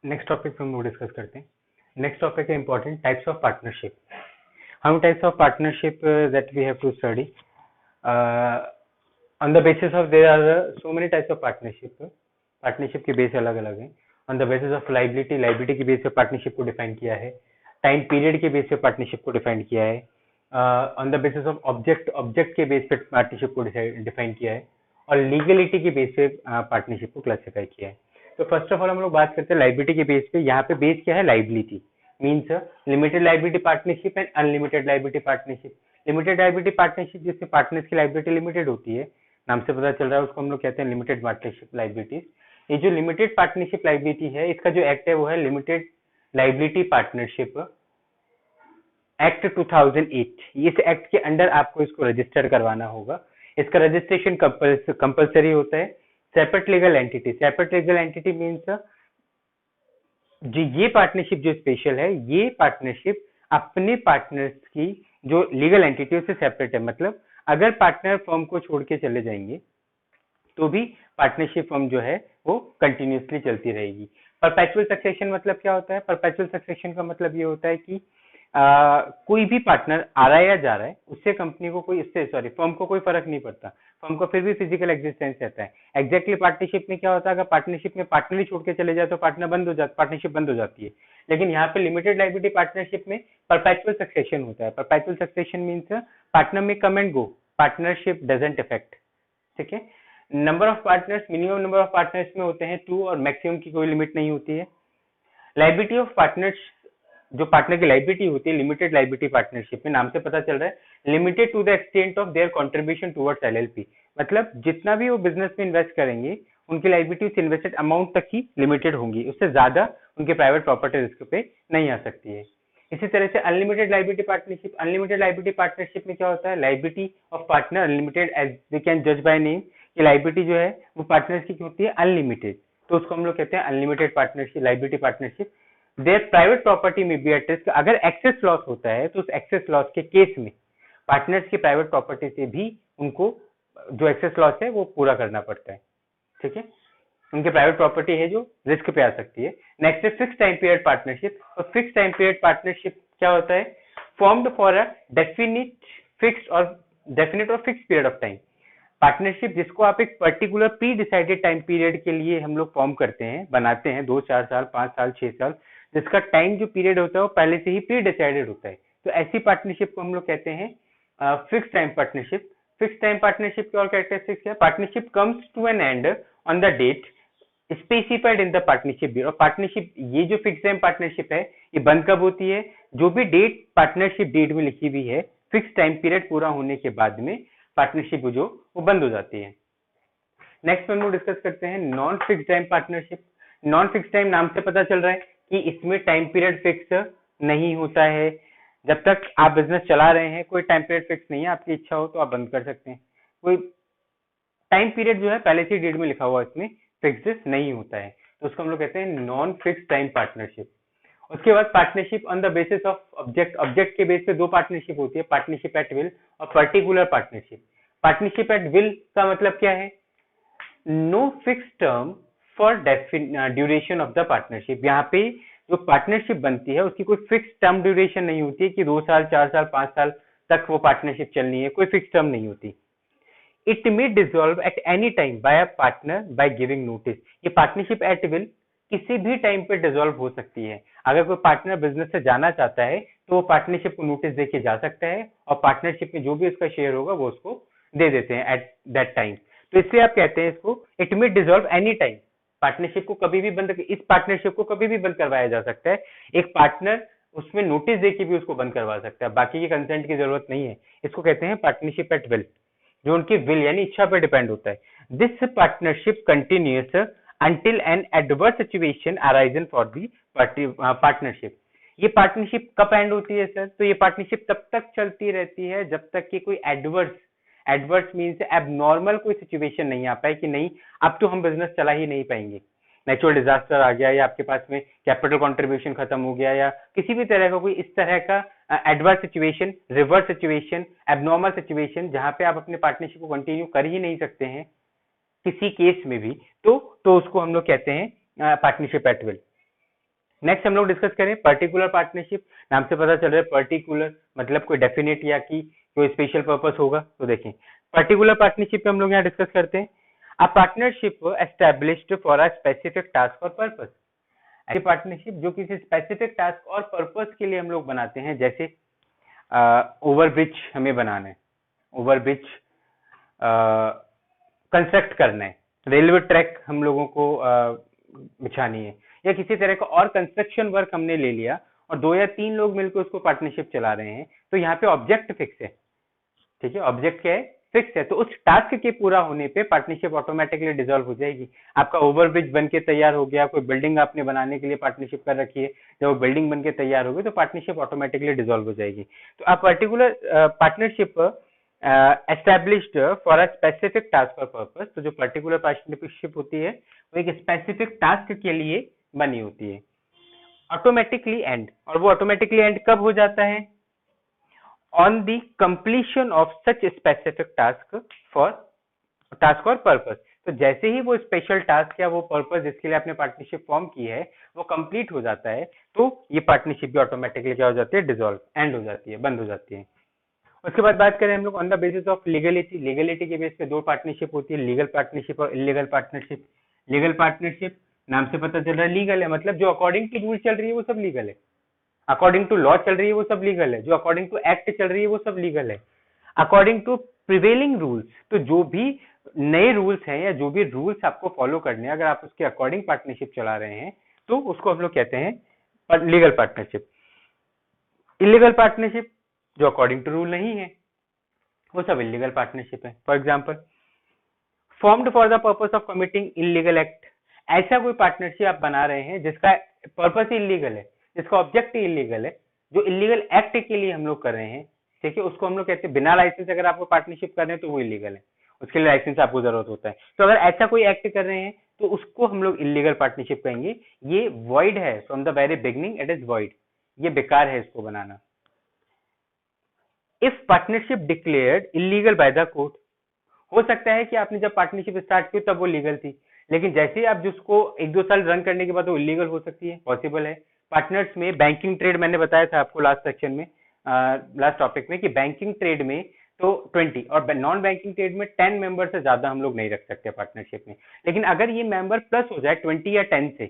Next topic पे हम लोग डिस्कस करते हैं। नेक्स्ट टॉपिक है important types of partnership. How types of partnership that we have to study on the basis of there are so many types of partnership. Partnership के base अलग अलग हैं। On the basis of liability, liability के base पे partnership को define किया है। Time period के बेस पे पार्टनरशिप को डिफाइन किया है। On the basis of object, object के बेस पे पार्टनरशिप को डिफाइन किया है। और लीगलिटी के बेस पे पार्टनरशिप को क्लासिफाई किया है। तो फर्स्ट ऑफ ऑल हम लोग बात करते हैं लाइबिलिटी के बेस पे। यहाँ पे बेस क्या है? Liability means limited liability partnership and unlimited liability partnership. Limited liability partnership जिसमें पार्टनर्स की लाइबिलिटी लिमिटेड होती है, नाम से पता चल रहा है, उसको हम लोग कहते हैं लिमिटेड पार्टनरशिप लाइबिलिटीज। ये जो लिमिटेड पार्टनरशिप लाइबिलिटी है, इसका जो एक्ट है वो है लिमिटेड लाइबिलिटी पार्टनरशिप एक्ट 2008। इस एक्ट के अंडर आपको इसको रजिस्टर करवाना होगा। इसका रजिस्ट्रेशन कंपल्सरी होता है। Separate legal entity, separate legal entity means जो ये पार्टनरशिप जो स्पेशल है, ये पार्टनरशिप अपने पार्टनर्स की जो लीगल एंटिटी से सेपरेट है। मतलब अगर पार्टनर फर्म को छोड़ के चले जाएंगे तो भी पार्टनरशिप फर्म जो है वो कंटिन्यूसली चलती रहेगी। परपेचुअल सक्सेशन मतलब क्या होता है? परपेचुअल सक्सेशन का मतलब ये होता है कि कोई भी पार्टनर आ रहा है या जा रहा है, उससे कंपनी को कोई, इससे सॉरी फर्म को कोई फर्क नहीं पड़ता। फर्म को फिर भी फिजिकल एग्जिस्टेंस रहता है। एग्जैक्टली पार्टनरशिप में क्या होता है? अगर पार्टनरशिप में पार्टनर ही छोड़ के चले जाए तो पार्टनरशिप बंद हो जाती है। लेकिन यहाँ पे लिमिटेड लाइबिलिटी पार्टनरशिप में परपेचुअल सक्सेशन होता है। परपेचुअल सक्सेशन मीन्स पार्टनर में come and go, partnership doesn't effect. ठीक है। Number of partners, minimum number of partners में होते हैं 2 और मैक्सिमम की कोई लिमिट नहीं होती है। लाइबिलिटी ऑफ पार्टनर्स, जो पार्टनर की लाइबिलिटी होती है लिमिटेड लाइबिलिटी पार्टनरशिप में, नाम से पता चल रहा है, limited to the extent of their contribution towards LLP. मतलब जितना भी वो बिजनेस में इन्वेस्ट करेंगे, उनकी लाइबिलिटी उस इन्वेस्टेड अमाउंट तक ही लिमिटेड होंगी, उससे ज्यादा उनके प्राइवेट प्रॉपर्टी रिस्क पे नहीं आ सकती है। इसी तरह से unlimited liability partnership, unlimited liability partnership में क्या होता है? Liability of partner unlimited, as we can जज बाय नेम कि लाइबिलिटी जो है वो पार्टनर्स की होती है अनलिमिटेड, तो उसको हम लोग कहते हैं unlimited partnership, liability partnership. There private property में बी एट रिस्क। अगर एक्सेस लॉस होता है तो उस एक्सेस लॉस के केस में पार्टनर्स की प्राइवेट प्रॉपर्टी से भी उनको जो एक्सेस लॉस है वो पूरा करना पड़ता है। ठीक है, उनके प्राइवेट प्रॉपर्टी है जो रिस्क पे आ सकती है। नेक्स्ट है फिक्स टाइम पीरियड पार्टनरशिप। और फिक्स टाइम पीरियड पार्टनरशिप क्या होता है? फॉर्म्ड फॉर अ डेफिनिट और fix period of time. Partnership जिसको आप एक particular pre decided time period के लिए हम लोग फॉर्म करते हैं, बनाते हैं, 2, 4 साल, 5 साल, 6 साल, जिसका टाइम जो पीरियड होता है वो पहले से ही प्री डिसाइडेड होता है। तो ऐसी पार्टनरशिप को हम लोग कहते हैं fix time partnership. Fix time partnership की और कैरेक्टरिस्टिक्स है? Partnership comes to an end on the date specified in the partnership bill. और पार्टनरशिप, ये जो फिक्स टाइम पार्टनरशिप है, ये बंद कब होती है? जो भी डेट पार्टनरशिप डेट में लिखी हुई है, फिक्स टाइम पीरियड पूरा होने के बाद में पार्टनरशिप जो वो बंद हो जाती है। नेक्स्ट हम लोग डिस्कस करते हैं non fix time partnership. Non fix time, नाम से पता चल रहा है कि इसमें टाइम पीरियड फिक्स नहीं होता है। जब तक आप बिजनेस चला रहे हैं कोई टाइम पीरियड फिक्स नहीं है, आपकी इच्छा हो तो आप बंद कर सकते हैं। कोई टाइम पीरियड जो है पहले से डेट में लिखा हुआ इसमें फिक्स नहीं होता है, तो उसको हम लोग कहते हैं नॉन फिक्स टाइम पार्टनरशिप। उसके बाद partnership on the basis of object. Object के बेस पे 2 पार्टनरशिप होती है, पार्टनरशिप एट विल और particular partnership. Partnership at will का मतलब क्या है? No fix term for duration of the partnership. यहाँ पे जो पार्टनरशिप बनती है उसकी कोई फिक्स टर्म ड्यूरेशन नहीं होती है कि 2 साल, 4 साल, 5 साल तक वो पार्टनरशिप चलनी है, कोई फिक्स टर्म नहीं होती। It may dissolve at any time by a partner by giving notice. ये पार्टनरशिप एट विल किसी भी टाइम पे डिसॉल्व हो सकती है। अगर कोई पार्टनर बिजनेस से जाना चाहता है तो वो पार्टनरशिप को नोटिस देके जा सकता है और पार्टनरशिप में जो भी उसका शेयर होगा वो उसको दे देते हैं एट दैट टाइम। तो इसलिए आप कहते हैं इसको it may dissolve any time. Partnership को कभी भी बंद, इस पार्टनरशिप को कभी भी बंद करवाया जा सकता है। एक पार्टनर उसमें नोटिस देके भी उसको बंद करवा सकता है, बाकी की कंसेंट की जरूरत नहीं है। इसको कहते हैं पार्टनरशिप एट विल, जो उनकी विल यानी इच्छा पर डिपेंड होता है। This partnership continuous until an adverse situation arisen for the partnership. ये पार्टनरशिप कब एंड होती है सर? तो ये पार्टनरशिप तब तक चलती रहती है जब तक कि कोई एडवर्स मीन्स एबनॉर्मल कोई सिचुएशन नहीं आ पाए कि नहीं अब तो हम बिजनेस चला ही नहीं पाएंगे। नेचुरल डिजास्टर आ गया, या आपके पास में कैपिटल कंट्रीब्यूशन खत्म हो गया, या किसी भी तरह का कोई इस तरह का adverse situation, reverse situation, abnormal situation जहां पे आप अपने पार्टनरशिप को कंटिन्यू कर ही नहीं सकते हैं किसी केस में भी, तो उसको हम लोग कहते हैं पार्टनरशिप एट विल। नेक्स्ट हम लोग डिस्कस करें पर्टिकुलर पार्टनरशिप। नाम से पता चल रहा है पर्टिकुलर मतलब कोई डेफिनेट या कि कोई स्पेशल पर्पस होगा। तो देखें पर्टिकुलर पार्टनरशिप पे हम लोग यहाँ डिस्कस करते हैं। A partnership established for a specific task और पर्पस। ऐसी पार्टनरशिप जो किसी स्पेसिफिक टास्क और पर्पस के लिए हम लोग बनाते हैं, जैसे ओवरब्रिज हमें बनाना है, ओवरब्रिज कंस्ट्रक्ट करना है, रेलवे ट्रैक हम लोगों को बिछानी है, या किसी तरह का और कंस्ट्रक्शन वर्क हमने ले लिया और 2 या 3 लोग मिलकर उसको पार्टनरशिप चला रहे हैं, तो यहाँ पे ऑब्जेक्ट फिक्स है। ठीक है, ऑब्जेक्ट क्या है, फिक्स है। तो उस टास्क के पूरा होने पे पार्टनरशिप ऑटोमेटिकली डिसॉल्व हो जाएगी। आपका ओवरब्रिज बन के तैयार हो गया, कोई बिल्डिंग आपने बनाने के लिए पार्टनरशिप कर रखी है, जब वो बिल्डिंग बन के तैयार हो गई तो पार्टनरशिप ऑटोमेटिकली डिसॉल्व हो जाएगी। तो आप particular partnership established for a specific task और पर्पस, तो जो पर्टिकुलर पार्टनरशिप होती है वो एक स्पेसिफिक टास्क के लिए बनी होती है। ऑटोमेटिकली एंड, और वो ऑटोमेटिकली एंड कब हो जाता है, on the completion of such specific task और पर्पस। तो जैसे ही वो स्पेशल टास्क या वो पर्पस जिसके लिए आपने पार्टनरशिप फॉर्म की है वो कंप्लीट हो जाता है, तो ये पार्टनरशिप भी ऑटोमेटिकली क्या हो जाती है, डिसॉल्व, एंड हो जाती है, बंद हो जाती है। उसके बाद बात करें हम लोग on the basis of legality. Legality के बेस पे 2 पार्टनरशिप होती है, लीगल पार्टनरशिप और इलीगल पार्टनरशिप। लीगल पार्टनरशिप नाम से पता चल रहा है लीगल है, मतलब जो अकॉर्डिंग टू रूल चल रही है वो सब लीगल है, अकॉर्डिंग टू लॉ चल रही है वो सब लीगल है, जो अकॉर्डिंग टू एक्ट चल रही है वो सब लीगल है। अकॉर्डिंग टू प्रिवेलिंग रूल्स, तो जो भी नए रूल्स हैं या जो भी रूल्स आपको फॉलो करने हैं, अगर आप उसके अकॉर्डिंग पार्टनरशिप चला रहे हैं तो उसको हम लोग कहते हैं लीगल पार्टनरशिप। इलीगल पार्टनरशिप जो अकॉर्डिंग टू रूल नहीं है वो सब इलीगल पार्टनरशिप है। For example formed for the purpose of committing illegal act. ऐसा कोई पार्टनरशिप आप बना रहे हैं जिसका पर्पस ही इलीगल है, जिसका ऑब्जेक्ट ही इलीगल है, जो इलीगल एक्ट के लिए हम लोग कर रहे हैं, ठीक है, उसको हम लोग कहते हैं बिना लाइसेंस अगर आपको पार्टनरशिप कर रहे हैं तो वो इलीगल है, उसके लिए लाइसेंस आपको जरूरत होता है। तो अगर ऐसा कोई एक्ट कर रहे हैं तो उसको हम लोग इलीगल पार्टनरशिप कहेंगे। ये वॉइड है, from the very beginning it is void, ये बेकार है इसको बनाना। If partnership declared illegal by the court, हो सकता है कि आपने जब पार्टनरशिप स्टार्ट की तब वो लीगल थी, लेकिन जैसे ही आप जिसको 1-2 साल रन करने के बाद वो इलीगल हो सकती है, पॉसिबल है। पार्टनर्स में बैंकिंग ट्रेड, मैंने बताया था आपको लास्ट सेक्शन में, लास्ट टॉपिक में, कि बैंकिंग ट्रेड में तो 20 और नॉन बैंकिंग ट्रेड में 10 मेंबर से ज्यादा हम लोग नहीं रख सकते पार्टनरशिप में। लेकिन अगर ये मेंबर प्लस हो जाए 20 या 10 से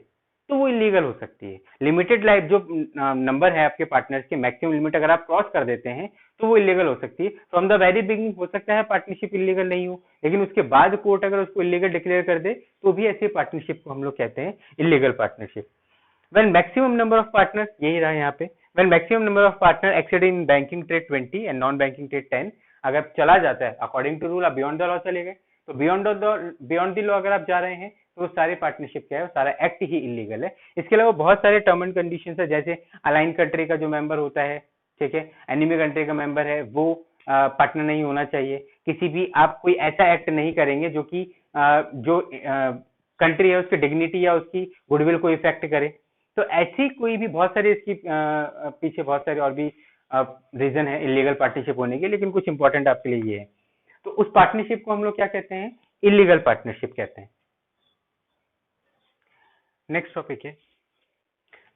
तो वो इलीगल हो सकती है। लिमिटेड लाइफ जो नंबर है आपके पार्टनर्स के, मैक्सिमम लिमिट अगर आप क्रॉस कर देते हैं तो वो इलीगल हो सकती है। फ्रॉम द वेरी बिगिनिंग हो सकता है पार्टनरशिप इलीगल नहीं हो, लेकिन उसके बाद कोर्ट अगर उसको इलीगल डिक्लेयर कर दे तो भी ऐसी पार्टनरशिप को हम लोग कहते हैं illegal partnership. When maximum number of partner, यही रहा यहाँ पे, when maximum number of partner exceed in banking trade 20 and non banking trade 10, अगर चला जाता है अकॉर्डिंग टू रूल, आप बियॉन्ड द लॉ चले गए, तो बियॉन्ड द लॉ अगर आप जा रहे हैं तो सारी पार्टनरशिप क्या है, सारा एक्ट ही इलीगल है। इसके अलावा बहुत सारे टर्म एंड कंडीशन है, जैसे अलाइन कंट्री का जो मेंबर होता है, ठीक है, एनिमी कंट्री का मेंबर है, वो पार्टनर नहीं होना चाहिए। किसी भी आप कोई ऐसा एक्ट नहीं करेंगे जो कि जो कंट्री है उसकी डिग्निटी या उसकी गुडविल को इफेक्ट करे। तो ऐसी कोई भी बहुत सारे इसकी पीछे बहुत सारे और भी रीजन है इलीगल पार्टनरशिप होने के, लेकिन कुछ इंपॉर्टेंट आपके लिए ये है। तो उस पार्टनरशिप को हम लोग क्या कहते हैं, इलीगल पार्टनरशिप कहते हैं। नेक्स्ट टॉपिक है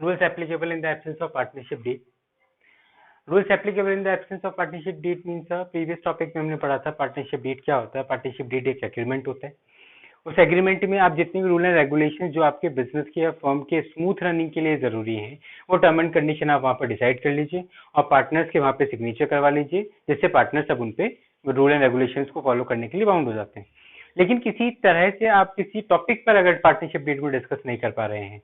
rules applicable in the absence of partnership deed. Rules applicable in the absence of partnership deed means, previous topic में हमने पढ़ा था पार्टनरशिप डीड क्या होता है। पार्टनरशिप डीड एक एग्रीमेंट होता है, उस एग्रीमेंट में आप जितने भी रूल एंड रेगुलेशन जो आपके बिजनेस के या फर्म के स्मूथ रनिंग के लिए जरूरी हैं, वो टर्म एंड कंडीशन आप वहाँ पर डिसाइड कर लीजिए और पार्टनर्स के वहाँ पे सिग्नेचर करवा लीजिए, जिससे पार्टनर्स अब उन पे रूल एंड रेगुलेशंस को फॉलो करने के लिए बाउंड हो जाते हैं। लेकिन किसी तरह से आप किसी टॉपिक पर अगर पार्टनरशिप डीड को डिस्कस नहीं कर पा रहे हैं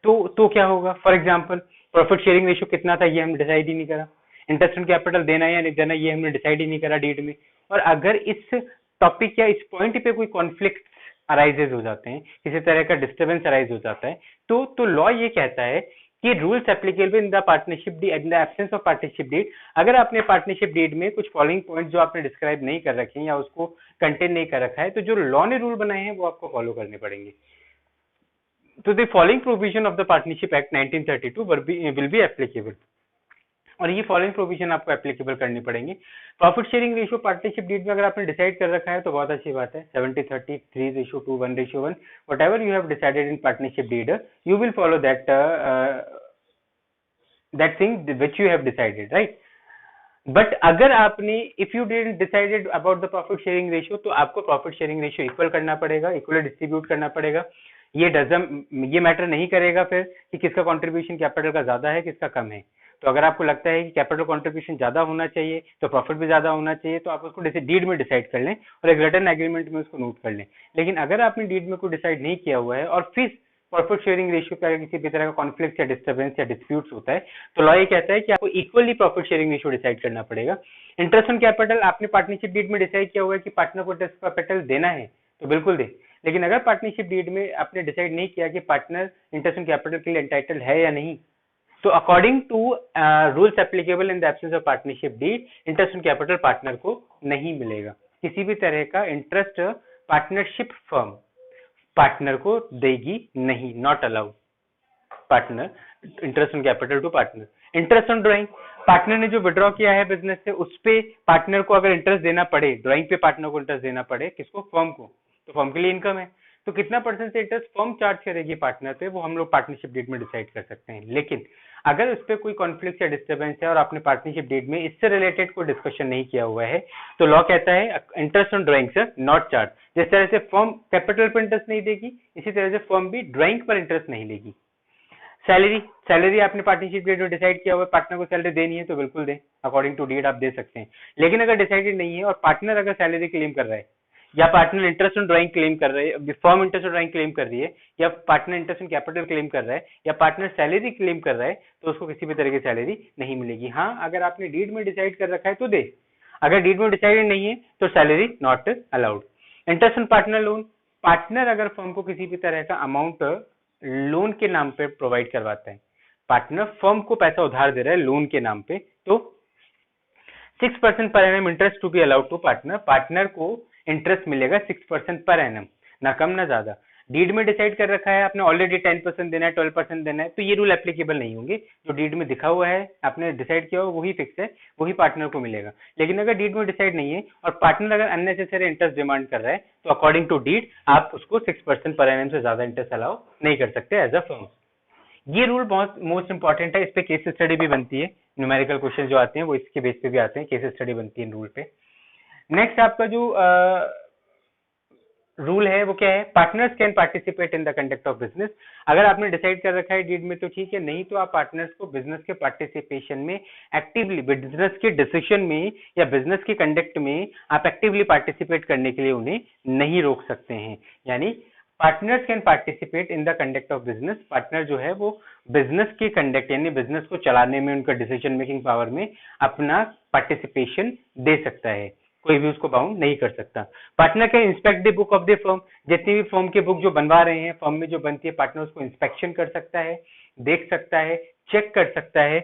तो क्या होगा। For example profit sharing ratio कितना था ये हमने डिसाइड ही नहीं करा, इंटरेस्ट ऑन कैपिटल देना या नहीं देना ये हमने डिसाइड ही नहीं करा डीड में। और अगर इस टॉपिक या इस पॉइंट पे कोई कॉन्फ्लिक्ट अराइजेज हो जाते हैं, किसी तरह का डिस्टर्बेंस अराइज हो जाता है, तो लॉ ये कहता है कि rules applicable in the partnership deed, in the absence of partnership deed, अगर आपने पार्टनरशिप डीड में कुछ फॉलोइंग पॉइंट जो आपने डिस्क्राइब नहीं कर रखे हैं या उसको कंटेन नहीं कर रखा है, तो जो लॉ ने रूल बनाए हैं वो आपको फॉलो करने पड़ेंगे। तो the following provision of the Partnership Act 1932 will be applicable. और ये फॉलोइंग प्रोविजन आपको एप्लीकेबल करनी पड़ेंगे। Profit sharing ratio partnership deed में अगर आपने डिसाइड कर रखा है तो बहुत अच्छी बात है, 70-30, 3:2, 1:1, whatever you have decided in partnership deed, you will follow that thing which you have decided, right? But अगर आपने if you didn't decided about the profit sharing ratio तो आपको प्रॉफिट शेयरिंग रेशियो इक्वल करना पड़ेगा, equally distribute करना पड़ेगा। ये matter नहीं करेगा फिर कि किसका कंट्रीब्यूशन कैपिटल का ज्यादा है किसका कम है। तो अगर आपको लगता है कि कैपिटल कंट्रीब्यूशन ज्यादा होना चाहिए तो प्रॉफिट भी ज्यादा होना चाहिए, तो आप उसको डीड में डिसाइड कर लें और एक रिटर्न एग्रीमेंट में उसको नोट कर लें। लेकिन अगर आपने डीड में कोई डिसाइड नहीं किया हुआ है और फिर प्रॉफिट शेयरिंग रेशियो पे अगर किसी भी तरह का कॉन्फ्लिक्ट या डिस्टर्बेंस या डिस्प्यूट्स होता है तो लॉ ये कहता है कि आपको equally profit sharing ratio decide करना पड़ेगा। इंटरेस्ट ऑन कैपिटल आपने पार्टनरशिप डीड में डिसाइड किया हुआ है कि पार्टनर को इंटरेस्ट कैपिटल देना है तो बिल्कुल दे। लेकिन अगर पार्टनरशिप डीड में आपने डिसाइड नहीं किया कि पार्टनर इंटरेस्ट ऑन कैपिटल के लिए एंटाइटल है या नहीं, तो according to rules applicable in the absence of partnership deed, interest on capital partner को नहीं मिलेगा। किसी भी तरह का इंटरेस्ट पार्टनरशिप फर्म पार्टनर को देगी नहीं, not allowed. Partner interest on capital to partner. Interest on drawing, partner ने जो विड्रॉ किया है बिजनेस से उस पे पार्टनर को अगर इंटरेस्ट देना पड़े, ड्राइंग पे पार्टनर को इंटरेस्ट देना पड़े, किसको? फर्म को, तो फर्म के लिए इनकम है, तो कितना परसेंट से इंटरेस्ट फर्म चार्ज करेगी पार्टनर पे वो हम लोग पार्टनरशिप डेट में डिसाइड कर सकते हैं। लेकिन अगर उस पर कोई कॉन्फ्लिक्ट या डिस्टर्बेंस है और आपने पार्टनरशिप डेट में इससे रिलेटेड कोई डिस्कशन नहीं किया हुआ है तो लॉ कहता है interest on drawings not charge. जिस तरह से फर्म कैपिटल पर इंटरेस्ट नहीं देगी इसी तरह से फर्म भी ड्राइंग पर इंटरेस्ट नहीं लेगी। सैलरी आपने पार्टनरशिप डेट में डिसाइड किया हुआ है, पार्टनर को सैलरी देनी है तो बिल्कुल दें, अकॉर्डिंग टू डेट आप दे सकते हैं। लेकिन अगर डिसाइडेड नहीं है और पार्टनर अगर सैलरी क्लेम कर रहा है या partner interest on drawing claim कर रहे हैं, firm interest on drawing claim कर रही है या partner interest on capital claim कर रहा है या पार्टनर सैलरी क्लेम कर रहा है तो उसको किसी भी तरह की सैलरी नहीं मिलेगी। हाँ, अगर आपने डीड में डिसाइड कर रखा है तो दे, अगर डीड में डिसाइडेड नहीं है तो salary not allowed. Interest on partner loan, partner अगर फर्म को किसी भी तरह का अमाउंट लोन के नाम पे प्रोवाइड करवाता है, पार्टनर फर्म को पैसा उधार दे रहा है लोन के नाम पे, तो 6% per annum interest to be allowed to partner, partner को इंटरेस्ट मिलेगा 6% पर एनम, ना कम ना ज्यादा। डीड में डिसाइड कर रखा है आपने ऑलरेडी 10% देना है, 12% देना है, तो ये रूल एप्लीकेबल नहीं होंगे। जो डीड में दिखा हुआ है आपने डिसाइड किया हुआ वही फिक्स है, वही पार्टनर को मिलेगा। लेकिन अगर डीड में डिसाइड नहीं है और पार्टनर अगर अननेसेसरी इंटरेस्ट डिमांड कर रहा है तो अकॉर्डिंग टू डीड आप उसको 6% पर एनम से ज्यादा इंटरेस्ट अलाउ नहीं कर सकते एज अ फर्म। ये रूल बहुत मोस्ट इंपॉर्टेंट है, इस पे केस स्टडी भी बनती है, न्यूमेरिकल क्वेश्चन जो आते हैं वो इसके बेस पे भी आते हैं, केस स्टडी बनती है रूल पे। नेक्स्ट आपका जो रूल है वो क्या है? Partners can participate in the conduct of business. अगर आपने डिसाइड कर रखा है डीड में तो ठीक है, नहीं तो आप पार्टनर्स को बिजनेस के पार्टिसिपेशन में एक्टिवली, बिजनेस के डिसीजन में या बिजनेस के कंडक्ट में आप एक्टिवली पार्टिसिपेट करने के लिए उन्हें नहीं रोक सकते हैं। यानी partners can participate in the conduct of business, partner जो है वो बिजनेस के कंडक्ट यानी बिजनेस को चलाने में, उनका डिसीजन मेकिंग पावर में अपना पार्टिसिपेशन दे सकता है, कोई भी उसको बाउंड नहीं कर सकता। Partner can inspect the book of the firm, जितनी भी फर्म के बुक जो बनवा रहे हैं, फर्म में जो बनती है, पार्टनर उसको इंस्पेक्शन कर सकता है, देख सकता है, चेक कर सकता है,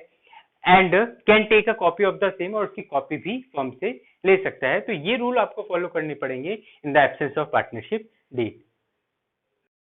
and can take a copy of the same, और उसकी कॉपी भी फर्म से ले सकता है। तो ये रूल आपको फॉलो करने पड़ेंगे in the absence of partnership deed.